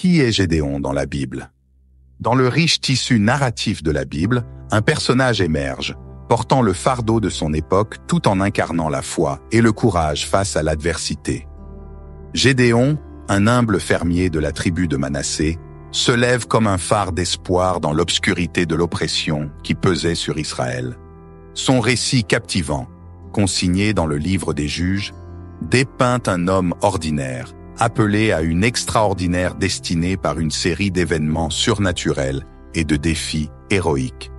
Qui est Gédéon dans la Bible? Dans le riche tissu narratif de la Bible, un personnage émerge, portant le fardeau de son époque tout en incarnant la foi et le courage face à l'adversité. Gédéon, un humble fermier de la tribu de Manassé, se lève comme un phare d'espoir dans l'obscurité de l'oppression qui pesait sur Israël. Son récit captivant, consigné dans le livre des Juges, dépeint un homme ordinaire, appelé à une extraordinaire destinée par une série d'événements surnaturels et de défis héroïques.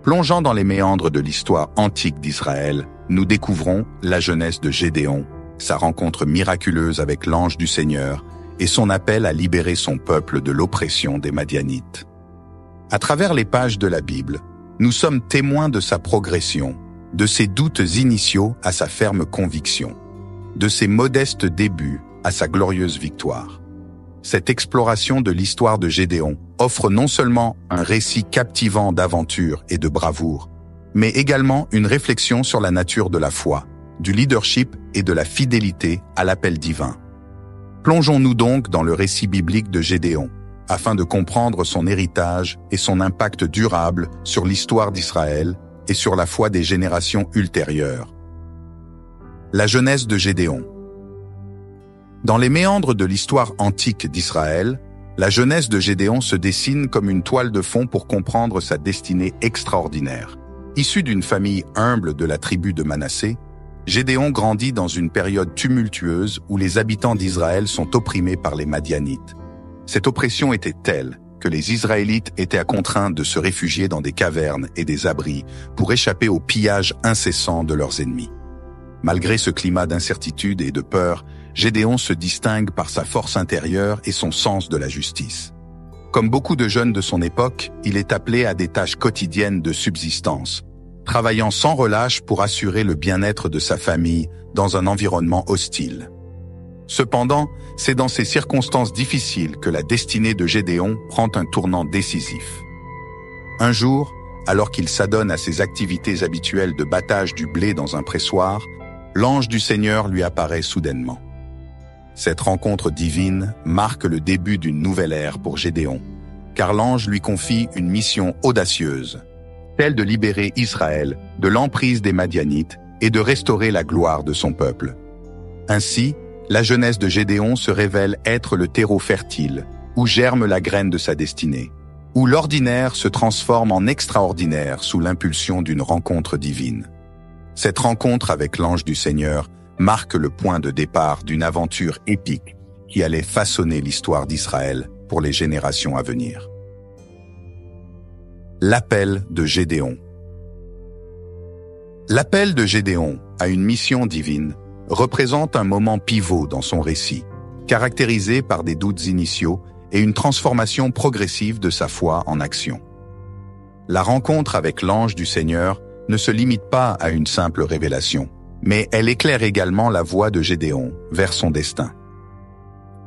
Plongeant dans les méandres de l'histoire antique d'Israël, nous découvrons la jeunesse de Gédéon, sa rencontre miraculeuse avec l'ange du Seigneur et son appel à libérer son peuple de l'oppression des Madianites. À travers les pages de la Bible, nous sommes témoins de sa progression, de ses doutes initiaux à sa ferme conviction, de ses modestes débuts à sa glorieuse victoire. Cette exploration de l'histoire de Gédéon offre non seulement un récit captivant d'aventure et de bravoure, mais également une réflexion sur la nature de la foi, du leadership et de la fidélité à l'appel divin. Plongeons-nous donc dans le récit biblique de Gédéon, afin de comprendre son héritage et son impact durable sur l'histoire d'Israël et sur la foi des générations ultérieures. La jeunesse de Gédéon. Dans les méandres de l'histoire antique d'Israël, la jeunesse de Gédéon se dessine comme une toile de fond pour comprendre sa destinée extraordinaire. Issu d'une famille humble de la tribu de Manassé, Gédéon grandit dans une période tumultueuse où les habitants d'Israël sont opprimés par les Madianites. Cette oppression était telle que les Israélites étaient contraints de se réfugier dans des cavernes et des abris pour échapper au pillage incessant de leurs ennemis. Malgré ce climat d'incertitude et de peur, Gédéon se distingue par sa force intérieure et son sens de la justice. Comme beaucoup de jeunes de son époque, il est appelé à des tâches quotidiennes de subsistance, travaillant sans relâche pour assurer le bien-être de sa famille dans un environnement hostile. Cependant, c'est dans ces circonstances difficiles que la destinée de Gédéon prend un tournant décisif. Un jour, alors qu'il s'adonne à ses activités habituelles de battage du blé dans un pressoir, l'ange du Seigneur lui apparaît soudainement. Cette rencontre divine marque le début d'une nouvelle ère pour Gédéon, car l'ange lui confie une mission audacieuse, celle de libérer Israël de l'emprise des Madianites et de restaurer la gloire de son peuple. Ainsi, la jeunesse de Gédéon se révèle être le terreau fertile, où germe la graine de sa destinée, où l'ordinaire se transforme en extraordinaire sous l'impulsion d'une rencontre divine. Cette rencontre avec l'ange du Seigneur marque le point de départ d'une aventure épique qui allait façonner l'histoire d'Israël pour les générations à venir. L'appel de Gédéon. L'appel de Gédéon à une mission divine représente un moment pivot dans son récit, caractérisé par des doutes initiaux et une transformation progressive de sa foi en action. La rencontre avec l'ange du Seigneur ne se limite pas à une simple révélation, mais elle éclaire également la voie de Gédéon vers son destin.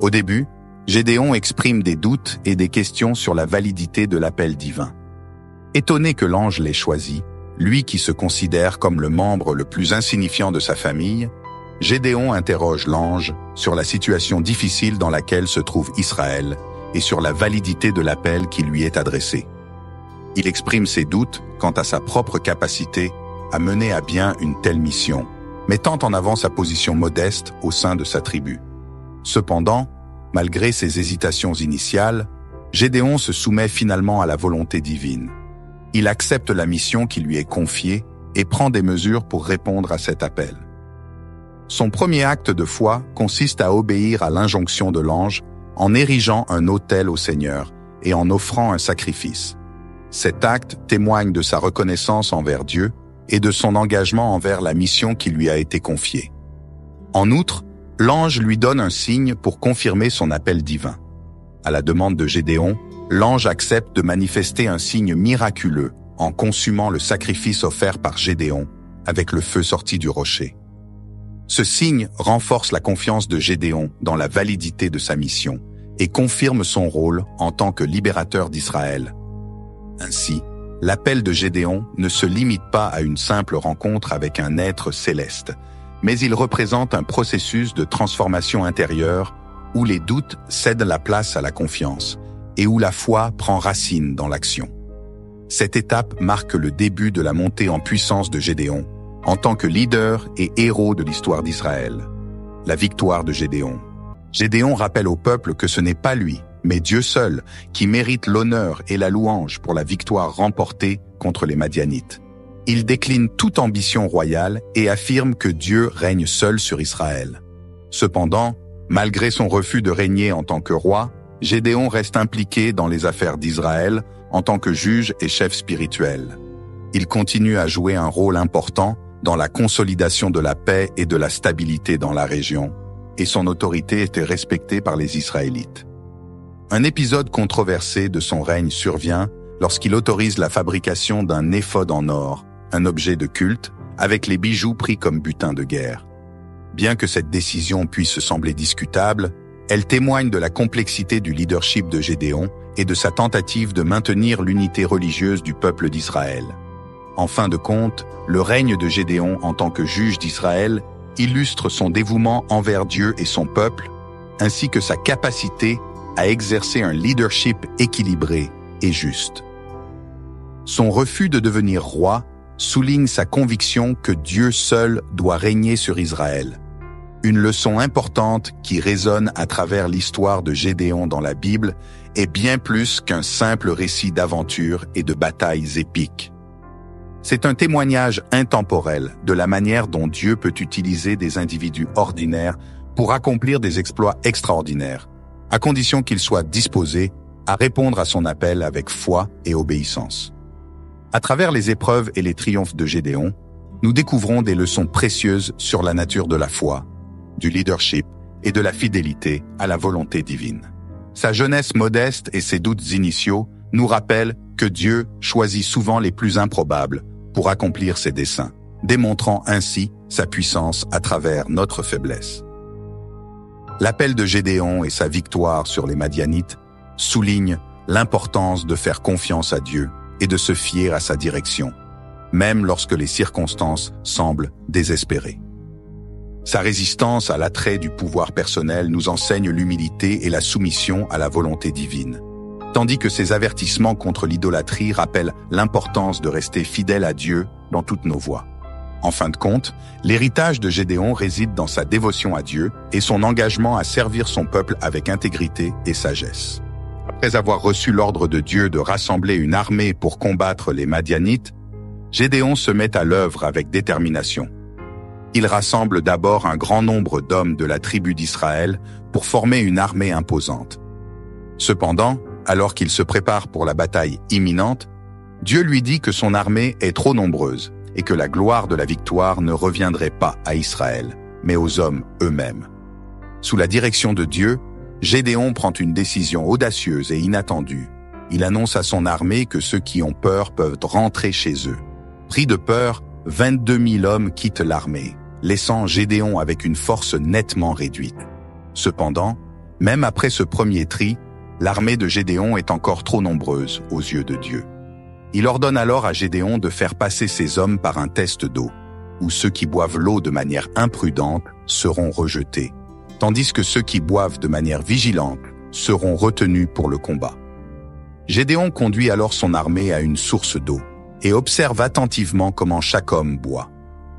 Au début, Gédéon exprime des doutes et des questions sur la validité de l'appel divin. Étonné que l'ange l'ait choisi, lui qui se considère comme le membre le plus insignifiant de sa famille, Gédéon interroge l'ange sur la situation difficile dans laquelle se trouve Israël et sur la validité de l'appel qui lui est adressé. Il exprime ses doutes quant à sa propre capacité à mener à bien une telle mission, mettant en avant sa position modeste au sein de sa tribu. Cependant, malgré ses hésitations initiales, Gédéon se soumet finalement à la volonté divine. Il accepte la mission qui lui est confiée et prend des mesures pour répondre à cet appel. Son premier acte de foi consiste à obéir à l'injonction de l'ange en érigeant un autel au Seigneur et en offrant un sacrifice. Cet acte témoigne de sa reconnaissance envers Dieu et de son engagement envers la mission qui lui a été confiée. En outre, l'ange lui donne un signe pour confirmer son appel divin. À la demande de Gédéon, l'ange accepte de manifester un signe miraculeux en consumant le sacrifice offert par Gédéon avec le feu sorti du rocher. Ce signe renforce la confiance de Gédéon dans la validité de sa mission et confirme son rôle en tant que libérateur d'Israël. Ainsi, l'appel de Gédéon ne se limite pas à une simple rencontre avec un être céleste, mais il représente un processus de transformation intérieure où les doutes cèdent la place à la confiance et où la foi prend racine dans l'action. Cette étape marque le début de la montée en puissance de Gédéon en tant que leader et héros de l'histoire d'Israël. La victoire de Gédéon. Gédéon rappelle au peuple que ce n'est pas lui, mais Dieu seul, qui mérite l'honneur et la louange pour la victoire remportée contre les Madianites. Il décline toute ambition royale et affirme que Dieu règne seul sur Israël. Cependant, malgré son refus de régner en tant que roi, Gédéon reste impliqué dans les affaires d'Israël en tant que juge et chef spirituel. Il continue à jouer un rôle important dans la consolidation de la paix et de la stabilité dans la région, et son autorité était respectée par les Israélites. Un épisode controversé de son règne survient lorsqu'il autorise la fabrication d'un éphod en or, un objet de culte, avec les bijoux pris comme butin de guerre. Bien que cette décision puisse sembler discutable, elle témoigne de la complexité du leadership de Gédéon et de sa tentative de maintenir l'unité religieuse du peuple d'Israël. En fin de compte, le règne de Gédéon en tant que juge d'Israël illustre son dévouement envers Dieu et son peuple, ainsi que sa capacité à exercer un leadership équilibré et juste. Son refus de devenir roi souligne sa conviction que Dieu seul doit régner sur Israël. Une leçon importante qui résonne à travers l'histoire de Gédéon dans la Bible est bien plus qu'un simple récit d'aventures et de batailles épiques. C'est un témoignage intemporel de la manière dont Dieu peut utiliser des individus ordinaires pour accomplir des exploits extraordinaires, à condition qu'ils soient disposés à répondre à son appel avec foi et obéissance. À travers les épreuves et les triomphes de Gédéon, nous découvrons des leçons précieuses sur la nature de la foi, du leadership et de la fidélité à la volonté divine. Sa jeunesse modeste et ses doutes initiaux nous rappellent que Dieu choisit souvent les plus improbables pour accomplir ses desseins, démontrant ainsi sa puissance à travers notre faiblesse. L'appel de Gédéon et sa victoire sur les Madianites soulignent l'importance de faire confiance à Dieu et de se fier à sa direction, même lorsque les circonstances semblent désespérées. Sa résistance à l'attrait du pouvoir personnel nous enseigne l'humilité et la soumission à la volonté divine, tandis que ses avertissements contre l'idolâtrie rappellent l'importance de rester fidèle à Dieu dans toutes nos voies. En fin de compte, l'héritage de Gédéon réside dans sa dévotion à Dieu et son engagement à servir son peuple avec intégrité et sagesse. Après avoir reçu l'ordre de Dieu de rassembler une armée pour combattre les Madianites, Gédéon se met à l'œuvre avec détermination. Il rassemble d'abord un grand nombre d'hommes de la tribu d'Israël pour former une armée imposante. Cependant, alors qu'il se prépare pour la bataille imminente, Dieu lui dit que son armée est trop nombreuse et que la gloire de la victoire ne reviendrait pas à Israël, mais aux hommes eux-mêmes. Sous la direction de Dieu, Gédéon prend une décision audacieuse et inattendue. Il annonce à son armée que ceux qui ont peur peuvent rentrer chez eux. Pris de peur, 22 000 hommes quittent l'armée, laissant Gédéon avec une force nettement réduite. Cependant, même après ce premier tri, l'armée de Gédéon est encore trop nombreuse aux yeux de Dieu. Il ordonne alors à Gédéon de faire passer ses hommes par un test d'eau, où ceux qui boivent l'eau de manière imprudente seront rejetés, tandis que ceux qui boivent de manière vigilante seront retenus pour le combat. Gédéon conduit alors son armée à une source d'eau et observe attentivement comment chaque homme boit.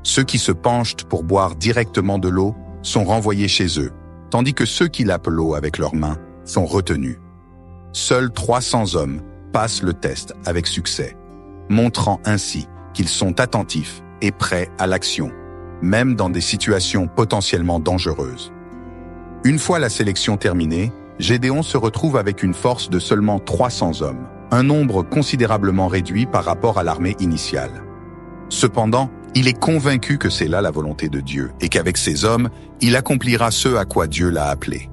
Ceux qui se penchent pour boire directement de l'eau sont renvoyés chez eux, tandis que ceux qui lapent l'eau avec leurs mains sont retenus. Seuls 300 hommes passent le test avec succès, montrant ainsi qu'ils sont attentifs et prêts à l'action, même dans des situations potentiellement dangereuses. Une fois la sélection terminée, Gédéon se retrouve avec une force de seulement 300 hommes, un nombre considérablement réduit par rapport à l'armée initiale. Cependant, il est convaincu que c'est là la volonté de Dieu et qu'avec ses hommes, il accomplira ce à quoi Dieu l'a appelé.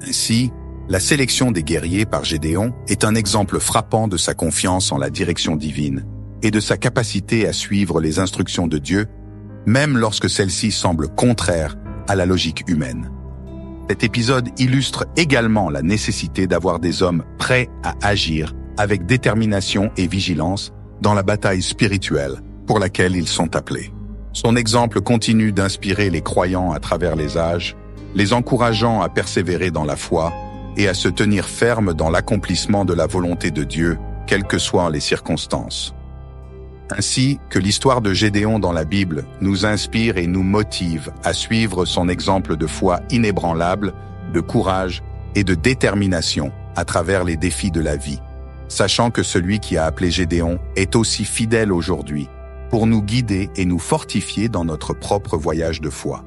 Ainsi, la sélection des guerriers par Gédéon est un exemple frappant de sa confiance en la direction divine et de sa capacité à suivre les instructions de Dieu, même lorsque celles-ci semblent contraires à la logique humaine. Cet épisode illustre également la nécessité d'avoir des hommes prêts à agir avec détermination et vigilance dans la bataille spirituelle pour laquelle ils sont appelés. Son exemple continue d'inspirer les croyants à travers les âges, les encourageant à persévérer dans la foi et à se tenir ferme dans l'accomplissement de la volonté de Dieu, quelles que soient les circonstances. Ainsi que l'histoire de Gédéon dans la Bible nous inspire et nous motive à suivre son exemple de foi inébranlable, de courage et de détermination à travers les défis de la vie, sachant que celui qui a appelé Gédéon est aussi fidèle aujourd'hui pour nous guider et nous fortifier dans notre propre voyage de foi.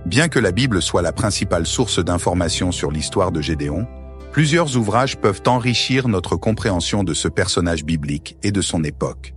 Bien que la Bible soit la principale source d'informations sur l'histoire de Gédéon, plusieurs ouvrages peuvent enrichir notre compréhension de ce personnage biblique et de son époque.